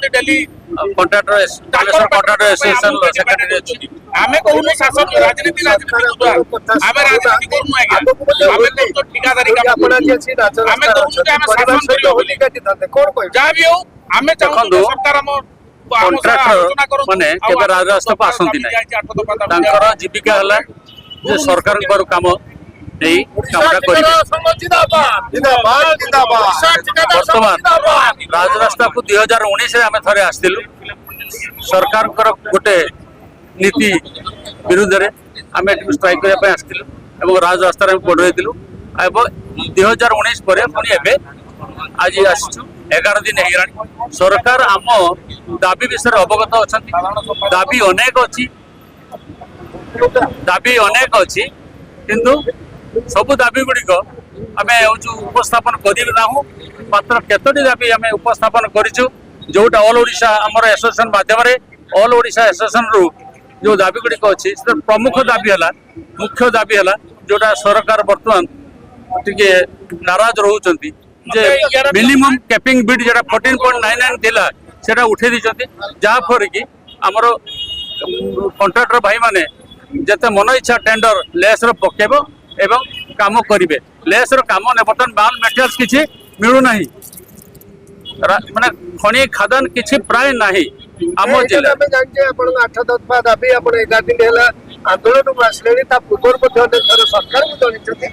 जाउछंती daily contractor association secretary अछि आमे कहूनु शासन राजनीति आमे राजनीति करूनु आज्ञा आमे तो ठिकादारी काम आमे कहूनु जे आमे शासन करियो बोली जा भी हो आमे चाहू सरकार हम कॉन्ट्रैक्टर माने केबे राजरास्ता को आसंती नै तांकर जीविका हला जे सरकार कर काम एई कामटा करिवे वर्तमान राजरास्ता को 2019 रे आमे थरे आस्तिलु सरकार कर गोटे नीति विरुद्ध रे आमे स्ट्राइक करिया पे आस्तिलु एवं राजरास्ता रे पढैतिलु एवं 2019 परे पुनी एबे आज आसछु 11 दिन हेरानी सरकार आम दाबी विषय अवगत अछंती दाबी अनेक अच्छी किंतु सबु दाबी गुड़िक आम उपस्थापन करूँ मात्र केतोटी दाबी आम उपस्थापन करूँ जोटा ऑल ओडिशा आमर एसोसिएशन माध्यम ऑल ओडिशा एसोसिएशन रु जो दाबी गुड़िक अच्छी प्रमुख दाबी है मुख्य दाबी है जोटा सरकार बर्तमान टिके नाराज रोचंती जे मिनिमम कैपिंग बिड जेटा 14.99 थिला सेटा उठे दिचंती जहा फर कि हमरो कॉन्ट्रैक्टर भाई माने जते मन इच्छा टेंडर लेस रो पकेबो एवं काम करिवे लेस रो काम ने बर्तन माल मटेरियल्स किछि मिलु नाही माने खनि खादन किछि प्राय नाही आमो जिल्ला में जानजे आपण 8-10 बाद अभी आपण 11 दिन हेला आंदोलन को आसलेनी ता पूर्व मध्ये सरकार को जणितथि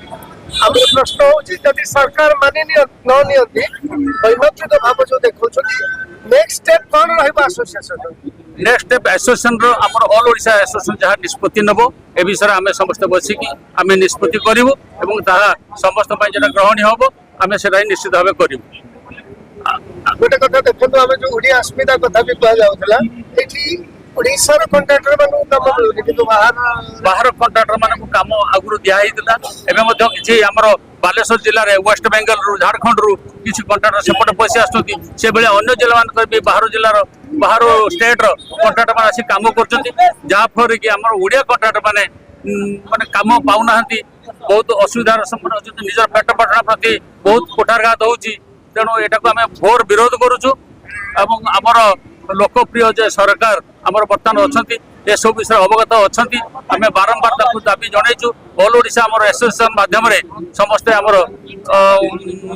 हम प्रश्न होची जदि सरकार माने न नियंती वैमत्रिक भाव जो देखौ नेक्स्ट स्टेप कोन रहबा एसोसिएशन नेक्स्ट स्टेप एसोसिएशन रो हमर ऑल ओडिशा एसोसिएशन जहा निष्पत्ति नबो ए विषय आमे समस्त बसी कि आमे निष्पत्ति करिवो एवं ताहा समस्त पय जेटा ग्रहण होबो आमे सेटा निश्चित भाबे करिवो गोटे कथा देखो आमे जो ओडिया अस्मिता कथा भी कहा जाउतला एठी ओडिसा रो कॉन्ट्रैक्टर मानु काम मिलुनी किंतु बाहर कॉन्ट्रैक्टर मानु काम आगुरु दिया हितला एबे मध्ये किछि हमर बालेश्वर जिल्ला रे वेस्ट बेंगल रु झारखंड रु किछि कॉन्ट्रैक्टर सेपटे पैसे आस्तुती से बेले अन्य जिल्ला मान कर भी बाहर जिल्ला रो बाहर स्टेट रो कॉन्ट्रैक्टर मान आसी काम करचंती जहा फर कि हमर ओडिया कॉन्ट्रैक्टर माने माने काम पाउ नाहंती बहुत असुविधार सम्मुखीन होचंती निजर पेट पाटना प्रति बहुत कोठारघात होउची तेणु एटा को आमे घोर विरोध करूछु एवं हमर लोकप्रिय जे सरकार हमर वर्तमान अछंती ए सब विषय अवगत अछंती आमे बारंबार ताकू दाबी जणाइछु ऑल ओडिशा हमर एसोसिएशन माध्यम रे समस्त हमर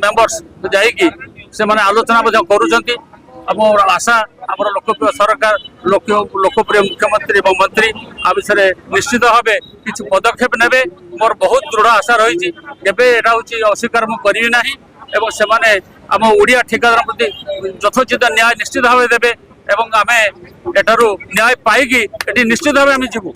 मेंबर्स जाई कि से माने आलोचना मध्ये करूछंती हमर आशा हमर लोकप्रिय सरकार लोकप्रिय मुख्यमंत्री एवं मंत्री आ विषय निश्चित भाबे किछ पदक्षेप नेबे मोर बहुत दृढ़ आशा रही केबे एटा होची अस्वीकार मु करिवि नाही एवं से माने आम ओडिया ठेकेदार प्रति यथोचित न्याय निश्चित भाव देवे एवं आमे एटारू न्याय पाइकी एटी निश्चित भाव आम जीवु।